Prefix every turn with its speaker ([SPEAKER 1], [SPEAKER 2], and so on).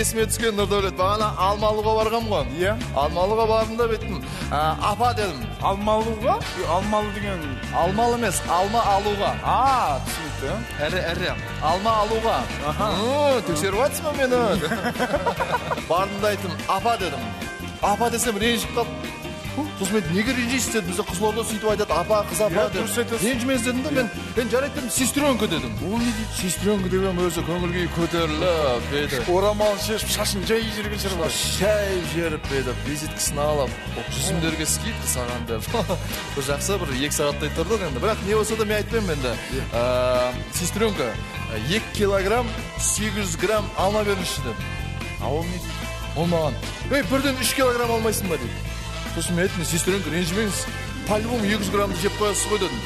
[SPEAKER 1] есіме түскен Нұрдәулет. Бағана алма алуға барғам ғой.
[SPEAKER 2] Иә.
[SPEAKER 1] Алма алуға бардым да беттім. Апа дедім.
[SPEAKER 2] Алма алуға? Алмалы деген...
[SPEAKER 1] Алмалы емес, алма алуға.
[SPEAKER 2] Түсінікті.
[SPEAKER 1] Әрі. Алма алуға. Тексеріп атсың ба мені? Бардым да айттым, апа дедім. Апа десем ренжіп қалып. Сосын мен неге ренжисіз дедім, бізде Қызылорда сөйтіп айтады, апа, қыз апа дедім. Ренжімес дедім да, мен жарайды дедім, сестренка дедім.
[SPEAKER 2] Ол не дейді?
[SPEAKER 1] Сестренка деген өзі көңілге көтеріліп, беді.
[SPEAKER 2] Орамал шешіп, шашын жай жүрген шығар бар.
[SPEAKER 1] Шай жеріп, беді, визиткісін алып, жүзімдерге скидка саған деп. Бір жақсы, бір 2 сағаттай тұрдық енді. Бірақ не болса да мен айтпаймын енді. Сестренка, 2 килограмм 800 грамм алма беріңізші дедім.
[SPEAKER 2] Ол не дейді?
[SPEAKER 1] Ол маған, бірден 3 килограмм алмайсың ба дейді. Сосын мен айттым, сестренка, ренжімеңіз, по-любому 200 граммды жеп қоясыз ғой дедім.